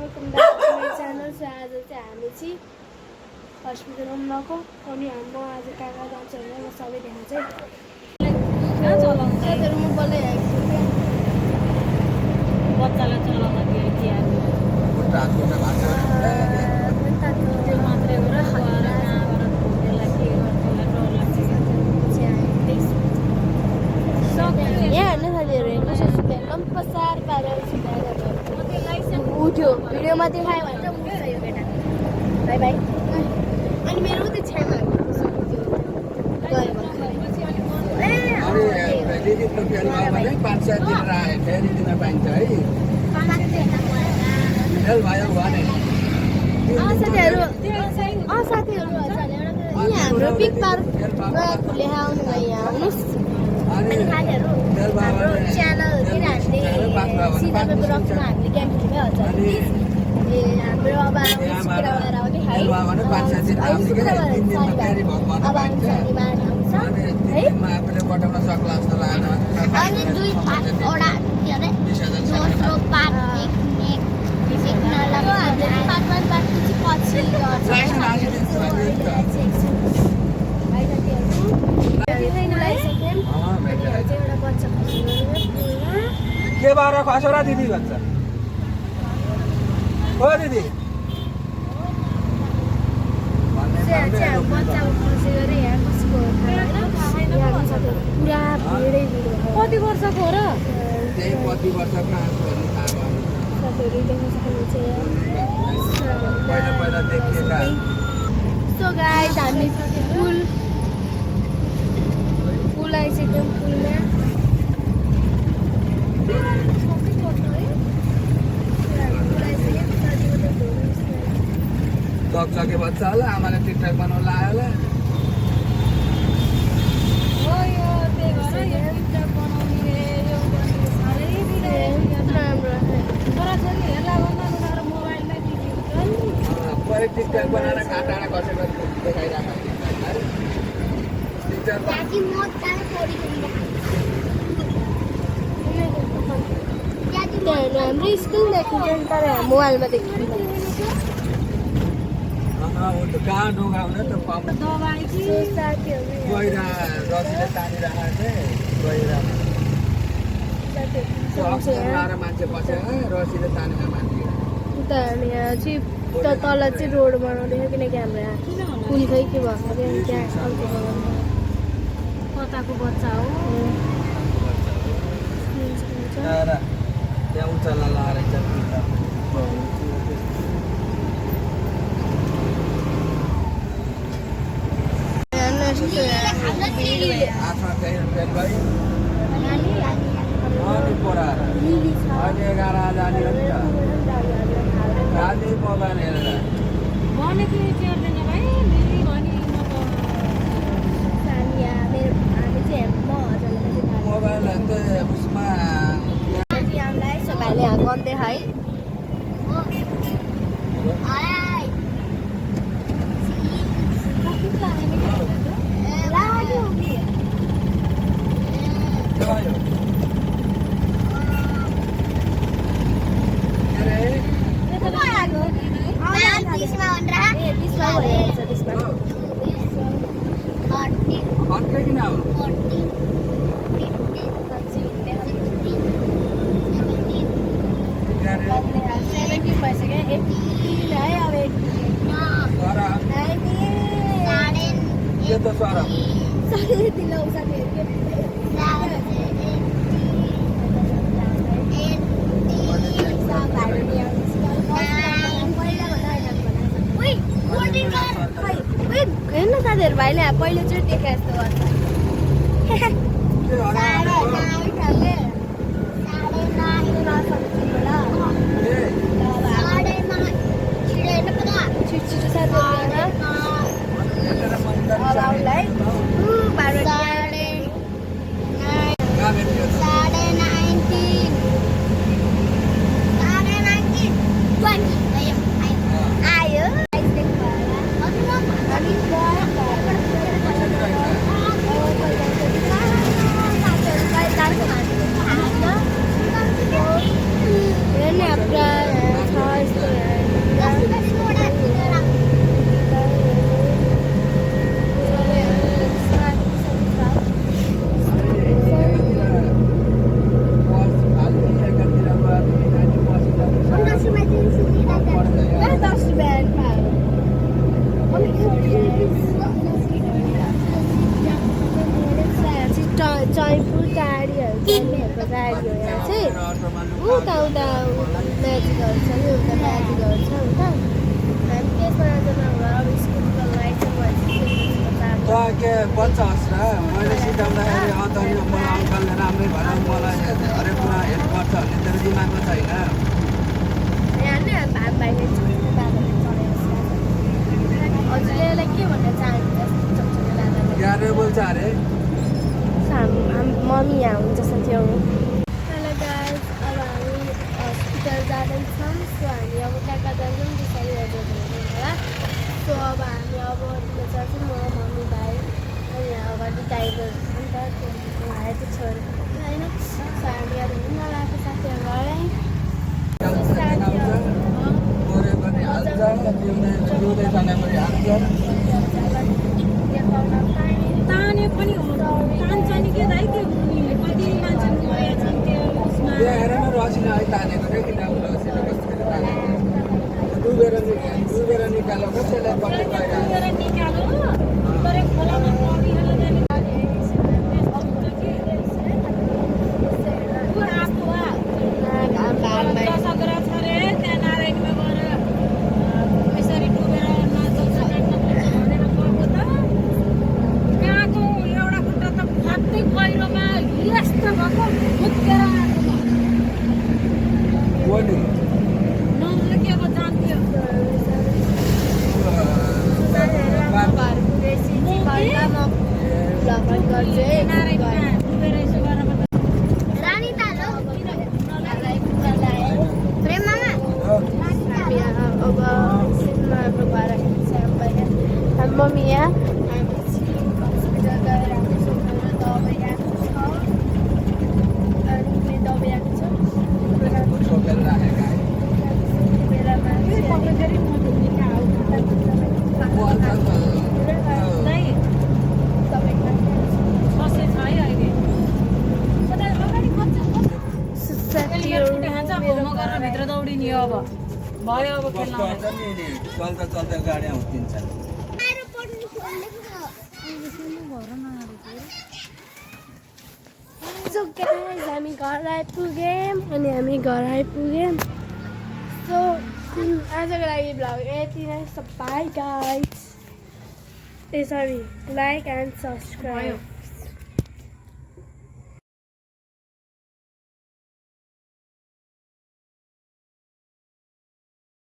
Welcome back to my channel. So आज चाहिँ हामी चाहिँ हस्पिटलमा गएको अनि म आज कहाँ कहाँ जान्छु होइन म सबै देखाउँछु साथीहरू। म बोलाइरहेको छु बच्चालाई चलाउन दियो त्यो मात्रै हो र खुवाएर कहाँबाट त्यसलाई के गर्छ डर लाग्छ। यहाँ हेर्नु साथीहरू कसो सुत्यो लम्पसार पारेर सुताएर उठ्यो भिडियोमा देखायो भने चाहिँ उठ्छ यो केटा। By by. अनि मेरो उतै छेउमा साथीहरू हाम्रो पिक पार्क खुले आउनु भयो यहाँ आउनुहोस्। अनि साथीहरू हाम्रो च्यानलतिर हामीले सिनेमा ब्लगमा हामीले गेम खेल्दै हुन्छ ए हाम्रो अब शुक्रबार आउने है शुक्रबार अब आउँछ शनिबार आउँछ है। अनि 2-5वटा के अरे दोस्रो पार्ट के बाह्र खसोरा दिदी भन्छ हो दिदी कति वर्षको हो र सो गाइस हामी पुल आइसक्यौँ। पुलमा सक्के बच्चा होला आमाले टिकटक बनाउन लाग्यो होला। हो यो त्यही भएर यो टिकटक बनाउने यो साह्रै राम्रो छोराछोरी हेर्ला भन्दा उनीहरू मोबाइलमै बिजी हुन्छन्। पहिले टिकटक बनाएर काटाएर कसैको देखाइरहेको हाम्रो स्कुल देखिन्छ तर मोबाइलमा देखिन्छ। कहाँ ढुङ्गा हुने त दबाई कि गहिरा रसीले तानिरहेको गहिरा मान्छे बसेर रसीले तानेर मान्छे उता हामी यहाँ चाहिँ उता तल चाहिँ रोड बनाउँदैछ किनकि हाम्रो यहाँ पुल खै के भएको त्यहाँ कम्ती बनाउनु कताको बच्चा हो त्यहाँ उचाला लगाएर आठमा चाहिँ फेब्रुअरी अनि पोरा अनि 11 जाने हो नि त गाली मोबाइल हेरेर भनेको चेर्दैन भाइ लिली भनी मोबाइल त उसमा भाइले यहाँ गन्दै है हेर्नु साथीहरू भाइले पहिलोचोटि देखाए जस्तो उता म्याजिकहरू छ नि उता म्याजिकहरू छ उता हामी त्यसमा जाँदा अब स्कुलको लाइट त के बच्चा होस् र मैले सिकाउँदाखेरि तैँले मलाई अङ्कलले राम्रै भएर मलाई हरेक कुरा हेर्नुपर्छ भन्ने तेरो दिमागमा छैन यहाँ नै भात भाइले छोडेर बाबाले चढाएको छ हजुरले के भन्न चाहनुहुन्छ चकचके लाँदा ग्यारे बोल्छ अरे मम्मी यहाँ हुन्छ साथी हेलो गाइस अब हामी हस्पिटल जाँदैछौँ सो हामी अब कहाँ जान्छौँ त्यसरी होला सो अब हामी अब जान्छौँ म मम्मी भाइ अनि यहाँ अगाडि ड्राइभर अन्त त्यो भाइको छोरी होइन सो हामी अब घुम्न गएको साथीहरूलाई ताने पनि तान्छ नि के दाइ त्यो कति मान्छे गएछ त्यो उसमा हेर न रसिन अहिले तानेको क्या किन रसिन कस्तो तानेको डुबेर निकालो कसैलाई पट्टि डुबेर निकालो तर खोलामा पौडीहरू जाने दशग्रह छ रे त्यहाँ नारायणमा गएर यसरी डुबेर नाच्छ भनेर गएको त त्यहाँको एउटा खुट्टा त फाट्दै पहिरोमा यस्तो भएको भुत्केर आएको बोल्नु नम्लेको जान्थ्यो नारायणमा डुबेर यसो गरेर रानी तालो प्रेम मामा हामी अब सिनेमा हाम्रो घर हामी मम्मी यहाँ हामी हस्पिटल गएर हामी सुनाएर दबाई आएको छ अनि दबाई आएको छ छोपेर राखेका मेरा मान्छे फेरि म घुम्ने आउँछ दाइ बसे छ है अहिले अगाडि साथीहरू मोमो गरेर भित्र दौडिने अब भयो अब खेल्न चल्दा चल्दा गाडी आउँदिन्छ सो गाइस हामी घर आइपुग्यौँ अनि हामी घर आइपुग्यौँ सो आजको लागि भ्लग यति नै by guys A sorry like and subscribe